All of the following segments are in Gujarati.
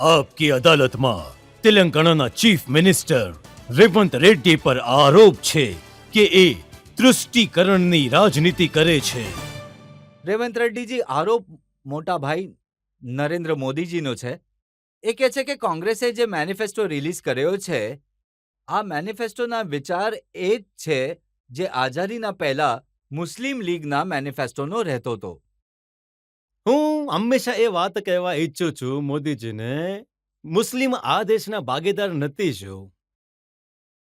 આપકી અદાલતમાં તેલંગાણાના ચીફ મિનિસ્ટર રેવંત રેડ્ડી પર આરોપ છે કે એ તૃષ્ટિકરણની રાજનીતિ કરે છે. રેવંત રેડ્ડીજી, આરોપ મોટા ભાઈ નરેન્દ્ર મોદીજીનો છે. એ કહે છે કે કોંગ્રેસે જે મેનિફેસ્ટો રિલીઝ કર્યો છે, આ મેનિફેસ્ટોના વિચાર એ જ છે જે આઝાદીના પહેલા મુસ્લિમ લીગના મેનિફેસ્ટોનો રહેતો હતો. હું હંમેશા એ વાત કહેવા ઈચ્છું છું મોદીજીને, મુસ્લિમ આ દેશના ભાગીદાર નથી શું?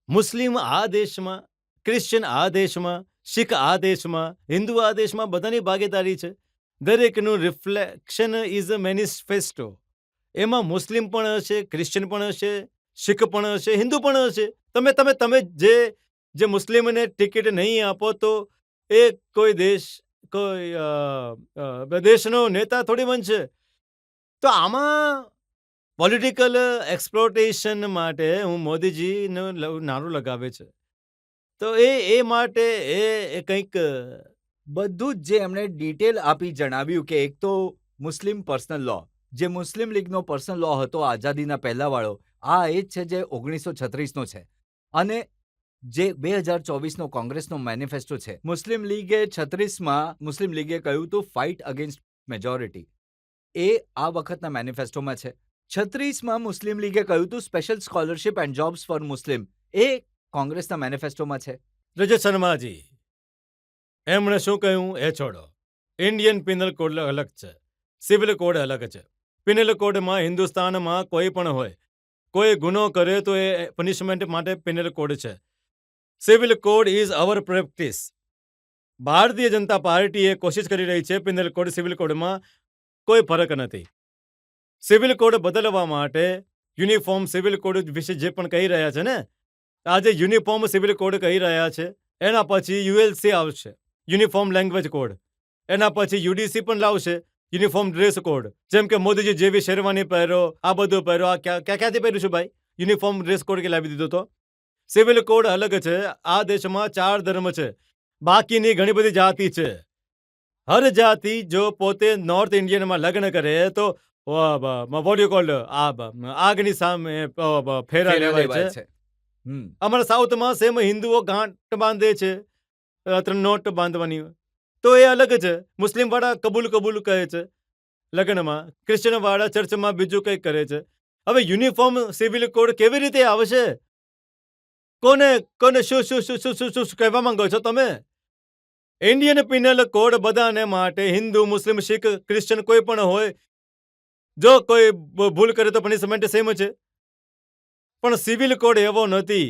મુસ્લિમ આ દેશમાં, ક્રિશ્ચિયન આ દેશમાં, શીખ આ દેશમાં, હિન્દુ આ દેશમાં બધાની ભાગીદારી છે. દરેકનું રિફ્લેક્શન ઇઝ અ મેનિફેસ્ટો. એમાં મુસ્લિમ પણ હશે, ક્રિશ્ચિયન પણ હશે, શીખ પણ હશે, હિન્દુ પણ હશે. તમે તમે તમે જે મુસ્લિમને ટિકિટ નહીં આપો તો એ કોઈ દેશનો નેતા થોડી બનશે. તો આમાં પોલિટિકલ એક્સપ્લોટેશન માટે હું મોદીજીનું નારું લગાવે છે. તો એ માટે એ કંઈક બધું જ જે એમણે ડિટેલ આપી જણાવ્યું કે એક તો મુસ્લિમ પર્સનલ લો, જે મુસ્લિમ લીગનો પર્સનલ લો હતો આઝાદીના પહેલા વાળો, આ એ જ છે જે 1936નો છે. અને જે 2024નો કોંગ્રેસનો મેનિફેસ્ટો છે, મુસ્લિમ લીગે 36માં મુસ્લિમ લીગે કહ્યું હતું ફાઇટ અગેન્સ્ટ મેજોરિટી. એ આ વખતના મેનિફેસ્ટોમાં છે. 36માં મુસ્લિમ લીગે કહ્યું હતું special scholarship and jobs for Muslim. એ કોંગ્રેસના મેનિફેસ્ટોમાં છે. રજત શર્માજી, એમણે શું કહ્યું એ છોડો. ઇન્ડિયન પિનલ કોડ અલગ છે, સિવિલ કોડ અલગ છે. પિનલ કોડમાં હિન્દુસ્તાનમાં કોઈ પણ હોય, કોઈ ગુનો કરે તો એ પનિશમેન્ટ માટે પિનલ કોડ છે. Civil code is our practice. Bharatiya Janata party એ કોશિશ કરી રહી છે પિનલ કોડ સિવિલ કોડમાં કોઈ ફરક નથી. સિવિલ કોડ બદલવા માટે યુનિફોર્મ સિવિલ કોડ વિશે જે પણ કહી રહ્યા છે ને, આજે યુનિફોર્મ સિવિલ કોડ કહી રહ્યા છે. એના પછી યુએલસી આવશે, યુનિફોર્મ લેંગ્વેજ કોડ. એના પછી યુડીસી પણ લાવશે, યુનિફોર્મ ડ્રેસ કોડ. જેમ કે મોદીજી જેવી શેરવાની પહેરો, આ બધું પહેરો, આ ક્યાંથી પહેર્યું છું ભાઈ? યુનિફોર્મ ડ્રેસ કોડ કે લાવી દીધો તો? સિવિલ કોડ અલગ છે. આ દેશમાં 4 ધર્મ છે, બાકીની ઘણી બધી જાતિ છે. હર જાતિ જો પોતે નોર્થ ઇન્ડિયનમાં લગ્ન કરે તો વોટ યુ કોલ્ડ આગની સામે ફેરા લેવાય છે. અમારા સાઉથમાં સેમ હિન્દુઓ ગાંઠ બાંધે છે, 3 નોટ બાંધવાની. તો એ અલગ છે. મુસ્લિમ વાળા કબૂલ કહે છે લગ્નમાં, ક્રિશ્ચન વાળા ચર્ચમાં બીજું કંઈક કરે છે. હવે યુનિફોર્મ સિવિલ કોડ કેવી રીતે આવશે? કોને શું કહેવા માંગો છો તમે? ઇન્ડિયન પિનલ કોડ બધાને માટે, હિન્દુ, મુસ્લિમ, શીખ, ક્રિશ્ચન કોઈ પણ હોય, જો કોઈ ભૂલ કરે તો પનિશમેન્ટ સેમ છે. પણ સિવિલ કોડ એવો નથી.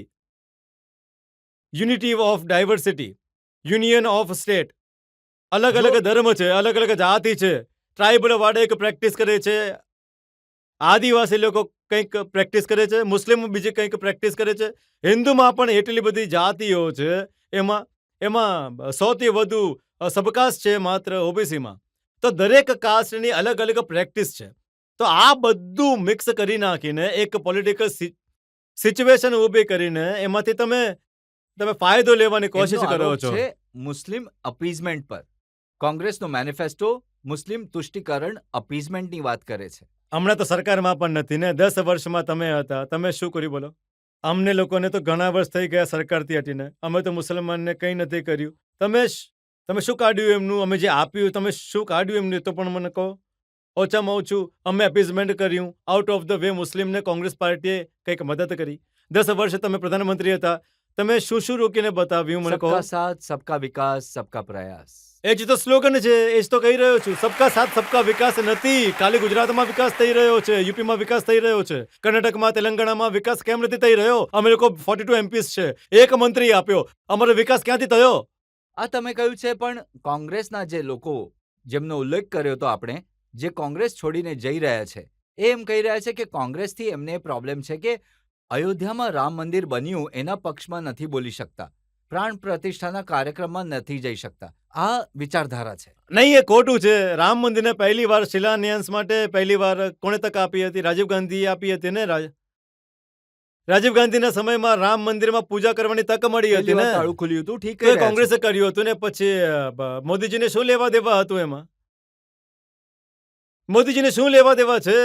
Unity of diversity, union of state. અલગ અલગ ધર્મ છે, અલગ અલગ જાતિ છે. ટ્રાઇબલ વાળા એક પ્રેક્ટિસ કરે છે, આદિવાસી લોકો કંઈક પ્રેક્ટિસ કરે છે, મુસ્લિમ બીજી કંઈક પ્રેક્ટિસ કરે છે. હિન્દુમાં પણ એટલી બધી જાતિઓ છે. એમાં સૌથી વધુ સબકાસ્ટ છે માત્ર ઓબીસીમાં. તો દરેક કાસ્ટની અલગ અલગ પ્રેક્ટિસ છે. તો આ બધું મિક્સ કરી નાખીને એક પોલિટિકલ સિચ્યુએશન ઊભી કરીને એમાંથી તમે ફાયદો લેવાની કોશિશ કરો છો. મુસ્લિમ અપીઝમેન્ટ પર કોંગ્રેસનો મેનિફેસ્ટો મુસ્લિમ તુષ્ટિકરણ અપીઝમેન્ટની વાત કરે છે. હમણાં તો સરકારમાં પણ નથી ને. 10 વર્ષમાં તમે હતા, તમે શું કર્યું બોલો? અમને લોકોને તો ઘણા વર્ષ થઈ ગયા સરકારથી હટીને. અમે તો મુસલમાનને કંઈ નથી કર્યું. તમે શું કાઢ્યું એમનું? અમે જે આપ્યું તમે શું કાઢ્યું એમનું તો પણ મને કહો. ઓછામાં ઓછું અમે અપીઝમેન્ટ કર્યું. આઉટ ઓફ ધ વે મુસ્લિમને કોંગ્રેસ પાર્ટીએ કંઈક મદદ કરી. 10 વર્ષ તમે પ્રધાનમંત્રી હતા, તમે શું રોકીને બતાવ્યું મને કહો. સબકા સાથ, સબકા વિકાસ, સબકા પ્રયાસ. એ જ તો સ્લોગન છે. એ જ તો કહી રહ્યો છું. સબકા સાથ સબકા વિકાસ નથી. ખાલી ગુજરાતમાં વિકાસ થઈ રહ્યો છે, યુપીમાં વિકાસ થઈ રહ્યો છે, કર્ણાટકમાં, તેલંગાણામાં વિકાસ કેમ નથી થઈ રહ્યો? અમે લોકો 42 એમપીસ છે, એક મંત્રી આપ્યો, અમારો વિકાસ ક્યાંથી થયો? આ તમે કહ્યું છે, પણ કોંગ્રેસના જે લોકો જેમનો ઉલ્લેખ કર્યો તો આપણે, જે કોંગ્રેસ છોડીને જઈ રહ્યા છે, એ એમ કહી રહ્યા છે કે કોંગ્રેસથી એમને પ્રોબ્લેમ છે કે અયોધ્યામાં રામ મંદિર બન્યું એના પક્ષમાં નથી બોલી શકતા, પ્રાણ પ્રતિષ્ઠાના કાર્યક્રમમાં નથી જઈ શકતા. આ વિચારધારા છે. નહીં, એ ખોટું છે. રામ મંદિરને પહેલી વાર શિલાન્યાસ માટે પહેલી વાર કોણે તક આપી હતી? રાજીવ ગાંધીએ આપી હતી ને. રાજીવ ગાંધીના સમયમાં રામ મંદિરમાં પૂજા કરવાની તક મળી હતી ને. તાળું ખુલ્યું હતું, ઠીક છે. કોંગ્રેસે કર્યું હતું ને. પછી મોદીજીને શું લેવા દેવા હતું એમાં? મોદીજીને શું લેવા દેવા છે?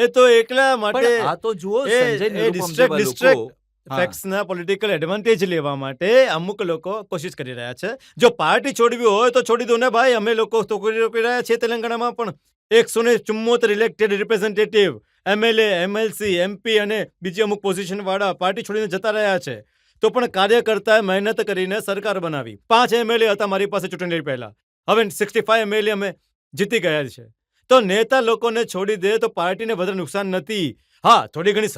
એ તો એકલા માટે પણ આ તો જુઓ એ સંજય નિરુપમ ડિસ્ટ્રેક્ટ જેવા લોકો ડિસ્ટ્રેક્ટ હા. ફેક્ટ્સના પોલિટિકલ એડવાન્ટેજ લેવા માટે અમુક લોકો કોશિશ કરી રહ્યા છે. જો પાર્ટી છોડવી હોય તો છોડી દો ને ભાઈ. અમે લોકો તો કરી રહ્યા છીએ તેલંગાણામાં પણ 174 elected representative, MLA, MLC, MP અને બીજી અમુક પોઝિશન વાળા પાર્ટી છોડીને જતા રહ્યા છે. તો પણ કાર્યકર્તાએ મહેનત કરીને સરકાર બનાવી. 5 એમએલએ હતા મારી પાસે ચૂંટણી પહેલા. હવે 65 એમએલએ અમે જીતી ગયા છે. તો નેતા લોકોને છોડી દે તો પાર્ટીને વધારે નુકસાન નથી. હા, થોડી ઘણી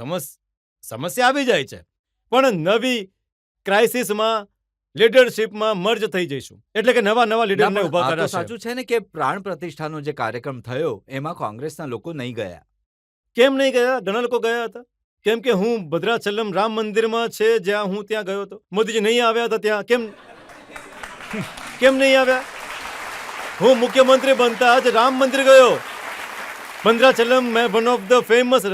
સમસ્યા આવી જાય છે, પણ નવી ક્રાઇસિસમાં લીડરશિપમાં મર્જ થઈ જઈશું. એટલે કે નવા ના, લીડરને પણ ઊભા આ તો કરાશે. સાચું છે ને કે પ્રાણ પ્રતિષ્ઠાનો જે કાર્યક્રમ થયો એમાં કોંગ્રેસના લોકો નહીં ગયા. કેમ નહીં ગયા? ઘણા લોકો ગયા હતા. કેમ કે હું ભદ્રાચલમ રામ મંદિરમાં છે જ્યાં હું ત્યાં ગયો હતો. મોદીજી નહીં આવ્યા હતા ત્યાં. કેમ નહીં આવ્યા? હું મુખ્યમંત્રી બનતા જ રામ મંદિર ગયો. ભદ્રાચલમ મેં one of the famous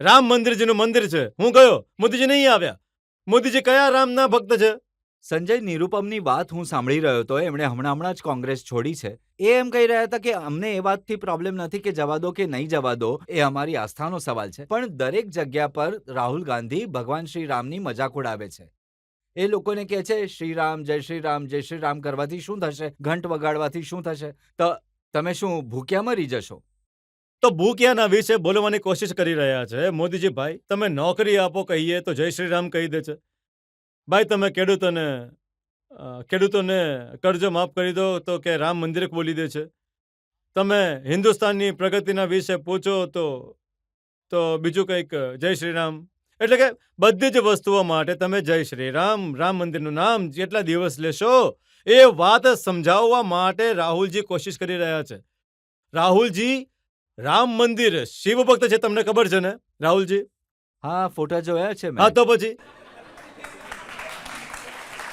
Ram મંદિરજીનું મંદિર છે. હું ગયો. મોદીજી નહીં આવ્યા. મોદીજી કયા રામના ભક્ત છે? સંજય નિરુપમની વાત હું સાંભળી રહ્યો હતો. એમણે હમણાં જ કોંગ્રેસ છોડી છે. એ એમ કહી રહ્યા હતા કે અમને એ વાતથી પ્રોબ્લેમ નથી કે જવા દો કે નહીં જવા દો, એ અમારી આસ્થાનો સવાલ છે. પણ દરેક જગ્યા પર રાહુલ ગાંધી ભગવાન શ્રી રામની મજાક ઉડાવે છે. એ લોકોને કહે છે શ્રીરામ જય શ્રી રામ કરવાથી શું થશે, ઘંટ વગાડવાથી શું થશે, તો તમે શું ભૂખ્યા મરી જશો? તો ભૂખ્યાના વિશે બોલવાની કોશિશ કરી રહ્યા છે. મોદીજી ભાઈ, તમે નોકરી આપો કહીએ તો જય શ્રી રામ કહી દે છે. ભાઈ, તમે ખેડૂતોને કર્જ માફ કરી દો તો કે રામ મંદિર બોલી દે છે. તમે હિન્દુસ્તાનની પ્રગતિના વિશે પૂછો તો બીજું કંઈક જય શ્રી રામ. એટલે કે બધી જ વસ્તુઓ માટે તમે જય શ્રી રામ, રામ મંદિરનું નામ જેટલા દિવસ લેશો એ વાત સમજાવવા માટે રાહુલજી કોશિશ કરી રહ્યા છે. રાહુલજી રામ મંદિર શિવ ભક્ત છે, તમને ખબર છે ને રાહુલજી? હા, ફોટા જોયા છે મેં. હા, તો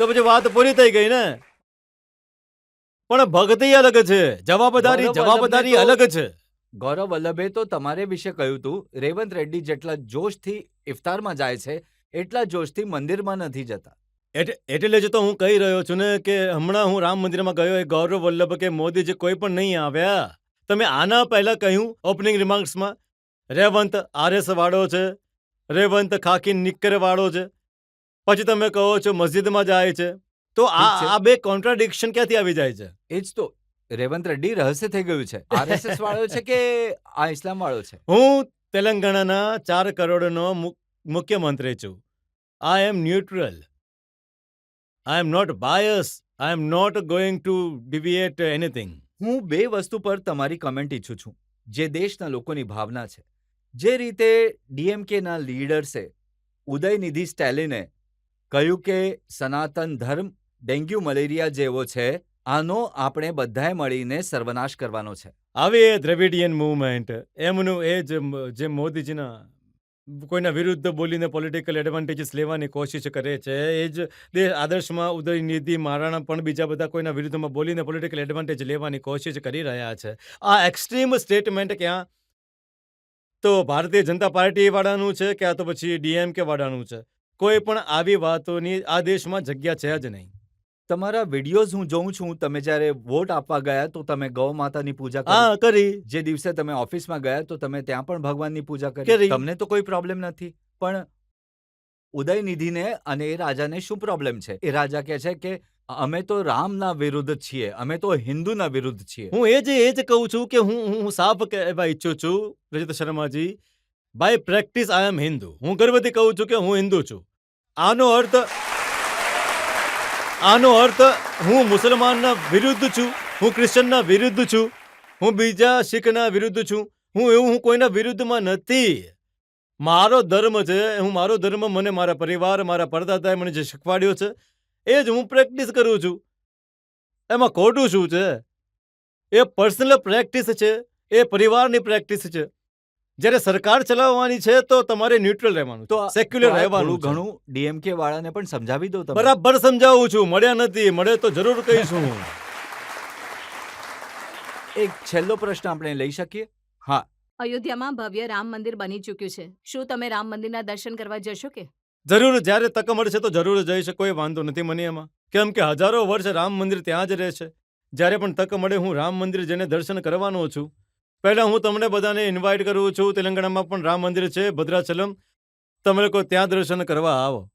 પછી વાત પૂરી થઈ ગઈ ને. પણ ભક્તિ અલગ છે, જવાબદારી તો- અલગ છે. ગૌરવ વલ્લભે તો તમારે વિશે કહ્યું હતું, રેવંત રેડ્ડી જેટલા જોશથી ઇફતારમાં જાય છે એટલા જોશથી મંદિરમાં નથી જતા. એટલે જ તો હું કહી રહ્યો છું ને કે હમણાં હું રામ મંદિરમાં ગયો, એ ગૌરવ વલ્લભ કે મોદીજી કોઈ પણ નહીં આવ્યા. તમે આના પહેલા કહ્યું ઓપનિંગ રિમાર્ક્સમાં, રેવંત આરએસ વાળો છે, રેવંત ખાકી નિક્કર વાળો છે, પછી તમે કહો છો મસ્જિદમાં જાય છે. તો ઠીક છે. આ બે કોન્ટ્રાડિક્શન ક્યાંથી આવી જાય છે? એ જ તો રેવંત રેડ્ડી રહસ્ય થઈ ગયું છે. આરએસએસ વાળો છે કે આ ઇસ્લામ વાળો છે? હું તેલંગાણાના 4 કરોડનો મુખ્યમંત્રી છું. I am neutral. I am not bias. I am not going to deviate anything. હું 2 વસ્તુ પર તમારી કમેન્ટ ઈચ્છું છું, જે દેશના લોકોની ભાવના છે. જે રીતે ડીએમકેના લીડર્સે ઉદયનિધિ સ્ટેલિને કહ્યું કે સનાતન ધર્મ ડેન્ગ્યુ મલેરિયા જેવો છે, આનો આપણે બધાએ મળીને સર્વનાશ કરવાનો છે. આવી એ દ્રવિડિયન મૂવમેન્ટ, એમનું એ જ જે મોદીજીના કોઈના વિરુદ્ધ બોલીને પોલિટિકલ એડવાન્ટેજીસ લેવાની કોશિશ કરે છે, એ જ આદર્શમાં ઉદયનિધિ મહારાણા પણ બીજા બધા કોઈના વિરુદ્ધમાં બોલીને પોલિટિકલ એડવાન્ટેજ લેવાની કોશિશ કરી રહ્યા છે. આ એક્સ્ટ્રીમ સ્ટેટમેન્ટ ક્યાં તો ભારતીય જનતા પાર્ટી વાળાનું છે, ક્યાં તો પછી ડીએમકે વાળાનું છે. કોઈ પણ આવી વાતોની આ દેશમાં જગ્યા છે જ નહીં. તમારા વિડીયોઝ હું જોઉં છું, તમે જ્યારે વોટ આપવા ગયા તો તમે ગૌ માતાની પૂજા કરી. હા, કરી. જે દિવસે તમે ઓફિસમાં ગયા તો તમે ત્યાં પણ ભગવાનની પૂજા કરી. કરી. તમને તો કોઈ પ્રોબ્લેમ નથી, પણ ઉદયનિધિને અને એ રાજાને શું પ્રોબ્લેમ છે? એ રાજા કહે છે કે અમે તો રામના વિરુદ્ધ છીએ, અમે તો હિન્દુના વિરુદ્ધ છીએ. હું એ જ કહું છું કે હું સાફ કહેવા ઈચ્છું છું રજત શર્માજી, બાય પ્રેક્ટિસ આઈ એમ હિન્દુ. હું ગર્વથી કહું છું કે હું હિન્દુ છું. આનો અર્થ હું મુસલમાનના વિરુદ્ધ છું, હું ક્રિશ્ચનના વિરુદ્ધ છું, હું બીજા શીખના વિરુદ્ધ છું. હું કોઈના વિરુદ્ધમાં નથી. મારો ધર્મ છે, મારો ધર્મ મને મારા પરિવાર, મારા પરદાદાએ મને જે શીખવાડ્યો છે એ જ હું પ્રેક્ટિસ કરું છું. એમાં ખોટું શું છે? એ પર્સનલ પ્રેક્ટિસ છે, એ પરિવારની પ્રેક્ટિસ છે. જ્યારે સરકાર ચલાવવાની છે તો તમારે ન્યુટ્રલ રહેવાનું, તો સેક્યુલર રહેવાનું. ઘણું ડીએમકે વાળાને પણ સમજાવી દો તમે. બરાબર સમજાવું છું. મળ્યા નથી, મળે તો જરૂર કહીશું. એક છેલ્લો પ્રશ્ન આપણે લઈ શકીએ? હા. અયોધ્યામાં ભવ્ય રામ મંદિર બની ચૂક્યું છે. શું તમે રામ મંદિરના દર્શન કરવા જશો કે? જરૂર, જ્યારે તક મળશે તો જરૂર જઈશ. કોઈ વાંધો નથી મને એમાં. કેમ કે હજારો વર્ષ રામ મંદિર ત્યાં જ રહેશે. જ્યારે પણ તક મળે હું રામ મંદિર જઈને દર્શન કરવાનો છું. પહેલા હું તમને બધાને ઇન્વાઇટ કરું છું. તેલંગાણામાં પણ રામ મંદિર છે, ભદ્રાચલમ. તમે લોકો ત્યાં દર્શન કરવા આવો.